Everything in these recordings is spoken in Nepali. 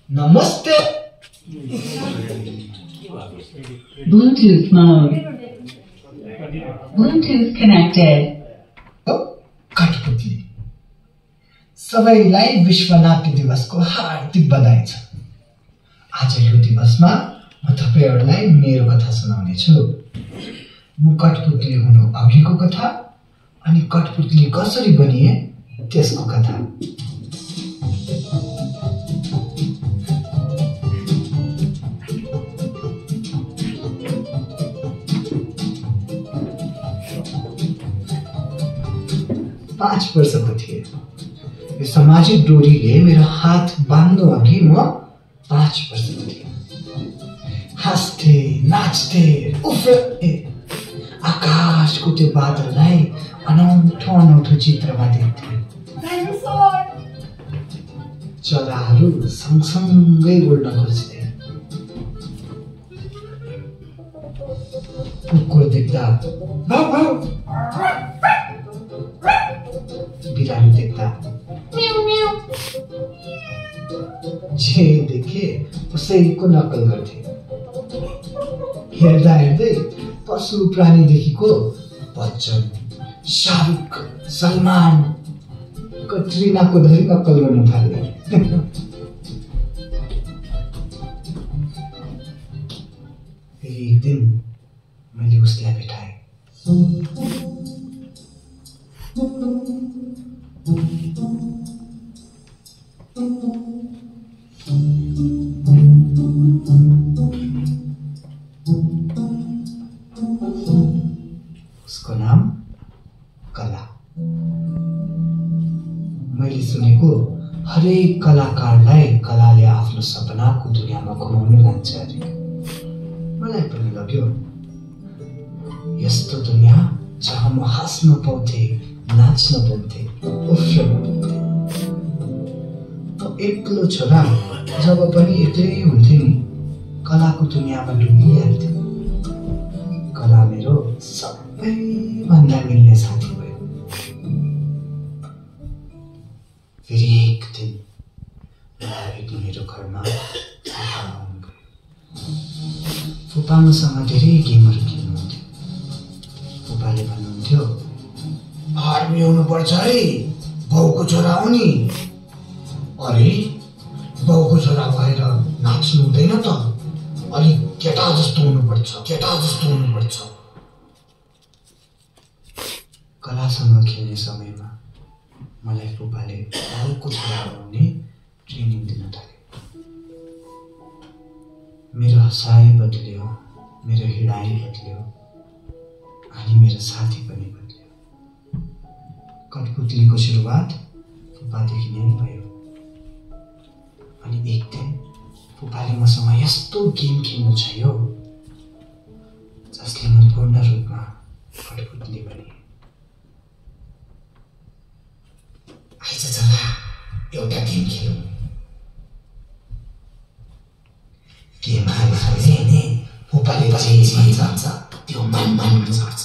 नमस्ते। Bluetooth mode. Bluetooth connected. कठपुतली सबैलाई विश्व नाट्य दिवसको हार्दिक बधाई छ। आज यो दिवसमा म तपाईहरुलाई मेरो कथा सुनाउने छु। म कठपुतली हुनु अघिको कथा अनि कठपुतली कसरी बनिए त्यसको कथा। पाँच वर्षको थिए। यो सामाजिक डोरीले मेरो हात बाँध्नु अघि म 5 वर्षको थिएँ। हाँस्थे, नाच्थे, उफ्रथे, आकाशको त्यो बादललाई अनौठो अनौठो चित्रमा देख्थे। चराहरू सँगसँगै उड्न खोज्थे। कुकुर देख्दा भाउ भाउ, बिरामी देख्दा म्याउ म्याउ, जे देखे उसैको नक्कल गर्थे। हेर्दा हेर्दै पशु प्राणीदेखिको बच्चन, शाहरुख, सलमान, कट्रिनाको धरि नक्कल गर्न थाले। फेरि एक दिन मैले उसलाई भेटाएँ। उसको नाम कला। मैले सुनेको हरेक कलाकारलाई कलाले आफ्नो सपनाको दुनियाँमा घुमाउन लान्छ अरे। मलाई पनि लाग्यो यस्तो दुनियाँ जहाँ म हाँस्न पाउँथे, नाच्न पाउँथे, उफ्रन पाउँथे। एक्लो छोरा जब पनि एक्लै हुन्थे नि, कलाको दुनियाँमा डुबिहाल्थ्यो। कला मेरो सबैभन्दा मिल्ने साथी भयो। फेरि एक दिन मेरो घरमा फुपा मसँग धेरै गेमहरू खेल्नुहुन्थ्यो। फुपाले भन्नुहुन्थ्यो, आर्मी हुनुपर्छ है, बाउको छोरा हो नि। अरे बाउको छोरा भएर नाच्नु हुँदैन त, अलिक केटा जस्तो हुनुपर्छ, केटा जस्तो हुनुपर्छ। कलासँग खेल्ने समयमा मलाई फुपाले बाउको छोरा बनाउने ट्रेनिङ दिन थाले। मेरो हँसाइ बदल्यो, मेरो हिँडाइ बदल्यो अनि मेरो साथी पनि बदल्यो। कठपुतलीको सुरुवात फुपादेखि नै भयो। अनि एक दिन फुपाले मसँग यस्तो गेम खेल्नु चाहियो जसले म पूर्ण रूपमा कठपुतली बने। आइज चला एउटा गेम खेलौँ। गेम हारेपछि नै फुपाले जे भन्छ त्यो मनमा चढ्छ।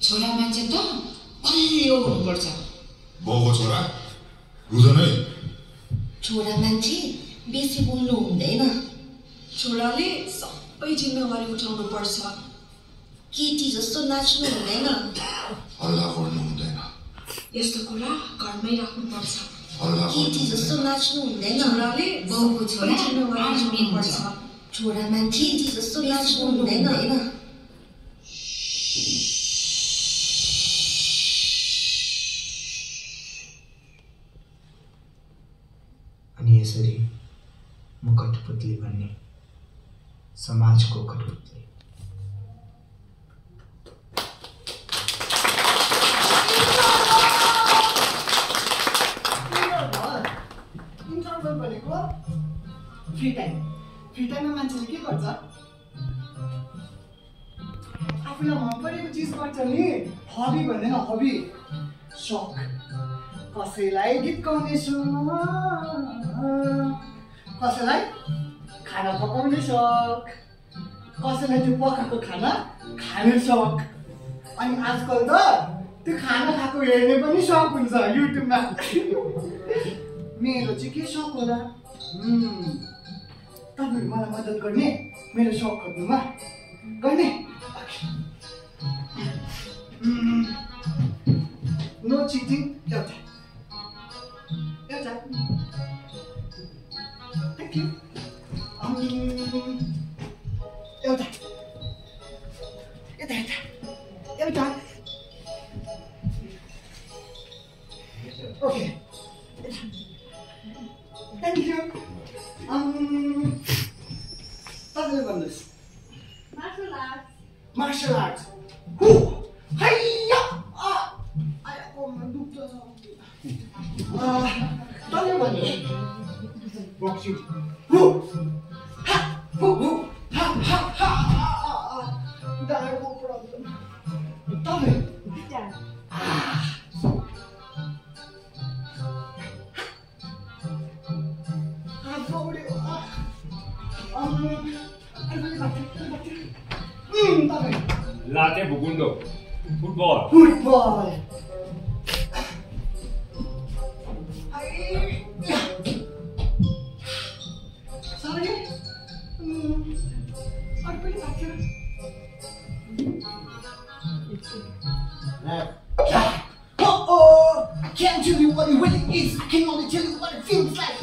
छोरा मान्छे त बलियो हुनुपर्छ। बाउको छोरा रुदनै। छोरा मान्छे बेसी बोल्नु हुँदैन। छोराले सबै जिम्मेवारी उठाउनु पर्छ। केटी जस्तो नाच्नु हुँदैन। हल्ला गर्नु हुँदैन। यस्तो कुरा घरमै राख्नु पर्छ। केटी जस्तो नाच्नु हुँदैन। छोराले बाउको छोरा जिम्मेवारी उठाउनु पर्छ। छोरा मान्छे केटी जस्तो नाच्नु हुँदैन। अनि यसरी म कठपुतली बन्ने, समाजको कठपुतली। नर्मल भनेको फ्री टाइममा मान्छेले के गर्छ आफूलाई मन परेको चिज गर्छ नि हबी भन्दैन हबी शौक कसैलाई गीत गाउने शौक कसैलाई खाना पकाउने शौक कसैलाई त्यो पकाएको खाना खाने शौक अनि आजकल त त्यो खाना खाएको हेर्ने पनि शौक हुन्छ युट्युबमा मेरो चाहिँ के शौक होला तपाईहरु मलाई मद्दत गर्ने मेरो शौकहरुमा गर्ने नो चिटिङ एउटा थ्याङ्क यू एउटा ओके थ्याङ्क यू तपाईँले भन्नुहोस् मार्शल आर्ट्स हैया तपाईँले भन्नुहोस् बक्सिङ दाइको प्रब्लम तपाईँ Latte Bugundo. Football. Sorry. I can't tell you what it really is. I can only tell you what it feels like.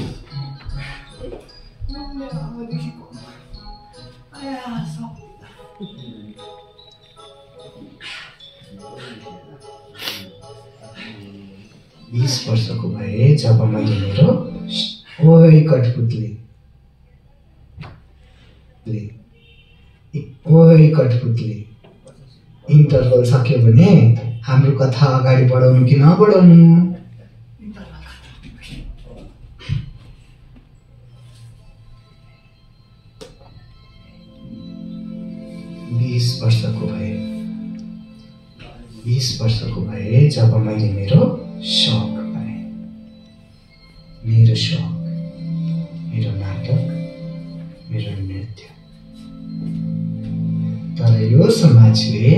बीस वर्षको भए जब मैले मेरो ओइ कठपुतली इन्टरभल सक्यो भने हाम्रो कथा अगाडि बढाउनु कि नबढाउनु 20 वर्षको भए जब मैले मेरो शौक पाएँ मेरो शौक मेरो नाटक मेरो नृत्य तर यो समाजले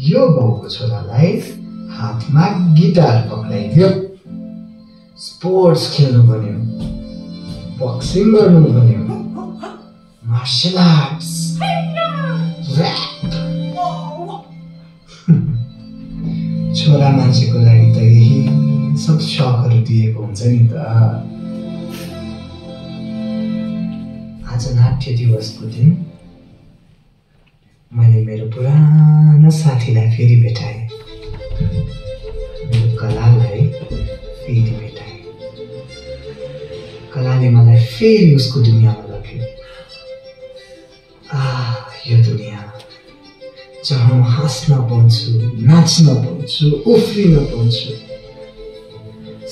यो बाउको छोरालाई हातमा गिटार पक्राइदियो स्पोर्ट्स खेल्नु भन्यो बक्सिङ गर्नु भन्यो मार्शल आर्ट्स ऱ्याप छोरा मान्छेको लागि त यही सब शौकहरू दिएको हुन्छ नि त आज नाट्य दिवसको दिन मैले मेरो पुरानो साथीलाई फेरि भेटाएँ मेरो कलालाई फेरि भेटाएँ कलाले मलाई फेरि उसको दुनियाँमा लग्यो यो दुनियाँ जहाँ म हाँस्न पाउँछु नाच्न पाउँछु उफ्रिन पाउँछु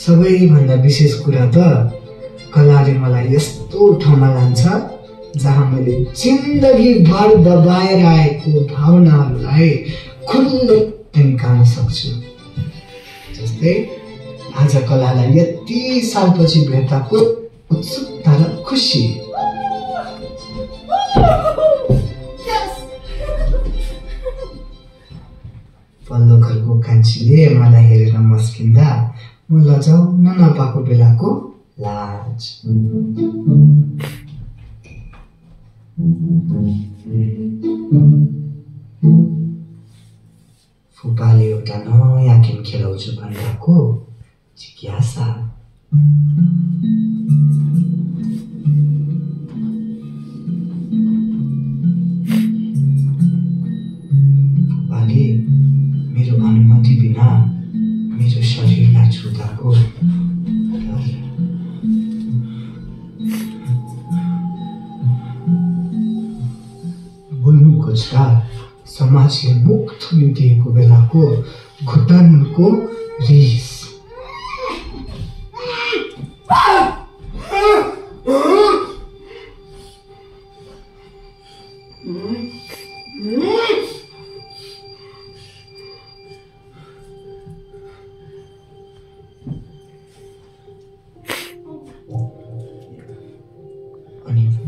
सबैभन्दा विशेष कुरा त कलाले मलाई यस्तो ठाउँमा लान्छ जहाँ मैले जिन्दगीभर दबाएर आएको भावनाहरूलाई खुल्लै निकाल्न सक्छु जस्तै आज कलालाई यति सालपछि भेट्दाको उत्सुकता र खुसी पल्लो घरको कान्छीले मलाई हेरेर मस्किँदा म लजाउन नपाएको बेलाको लाज फुपाले एउटा नयाँ गेम खेलाउँछु भन्दाको जिज्ञासा फुपाले मेरो अनुमति बिना मेरो शरीरलाई छुँदाको बोल्नु खोज्दा समाजले मुख थुनिदिएको बेलाको घुटनको रिस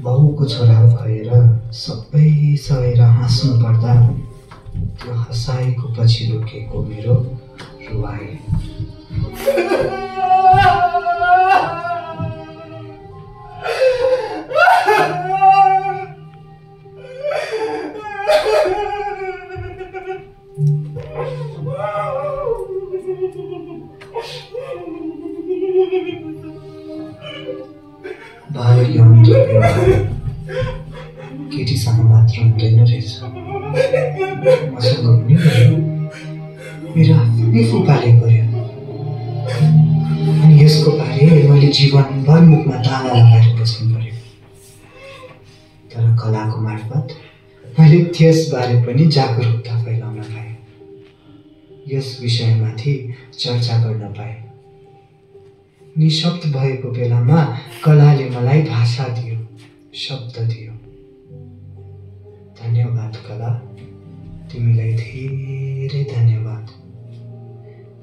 बाउको छोरा भएर सबै सहेर हाँस्नु पर्दा त्यो हँसाइको पछि रोकेको मेरो रुवाई। बाल यौन दुर्व्यवहार केटीसँग मात्र हुँदैन रहेछ, मसँग पनि गर्यो। मेरो आफ्नै फुपाले गर्यो अनि यसको बारे मैले जीवनभर मुखमा ताला लगाएर बस्नु पर्यो। तर कलाको मार्फत मैले त्यसबारे पनि जागरुकता फैलाउन पाएँ, यस विषयमाथि चर्चा गर्न पाएँ। निशब्द भएको बेलामा कलाले मलाई भाषा दियो, शब्द दियो। धन्यवाद कला, तिमीलाई धेरै धन्यवाद।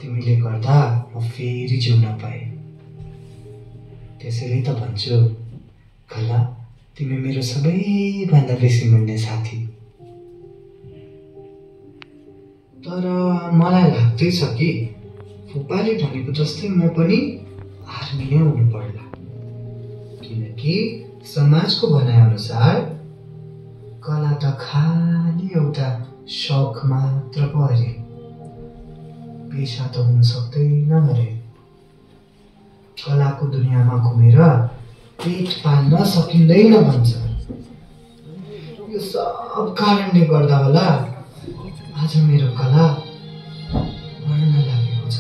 तिमीले गर्दा म फेरि जिउन पाएँ। त्यसैले त भन्छु कला, तिमी मेरो सबैभन्दा बेसी मिल्ने साथी। तर मलाई लाग्दैछ कि फुपाले भनेको जस्तै म पनि आर्मी नै हुनु पर्ला, किनकि समाजको भनाइअनुसार कला त खाली एउटा शौक मात्र पो अरे, पेशा त हुन सक्दैन अरे। कलाको दुनियाँमा घुमेर पेट पाल्न सकिँदैन भन्छ। यो सब कारणले गर्दा होला आज मेरो कला मर्न लागेको छ,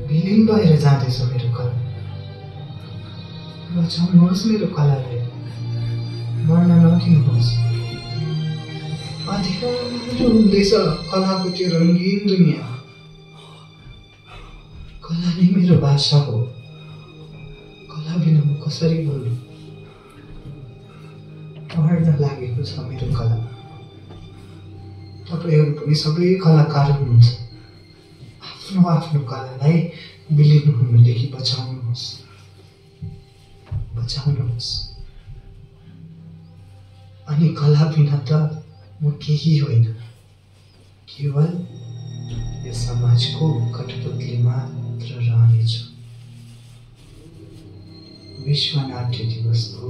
विलीन भएर जाँदैछ मेरो कला। बचाउनुहोस् मेरो कलालाई, मर्न नदिनुहोस्। अँध्यारो हुँदैछ कलाको त्यो रङ्गीन दुनियाँ। कला नै मेरो भाषा हो, कला बिना म कसरी बोल्नु। मर्न लागेको छ मेरो कला। तपाईँहरू पनि सबै कलाकार हुनुहुन्छ, आफ्नो आफ्नो कलालाई विलीन हुनुदेखि बचाउनुहोस्, बचाउनुहोस्। अनि कला बिना त म केही होइन, केवल यस समाजको कठपुतली मात्र रहनेछु। विश्व नाट्य दिवसको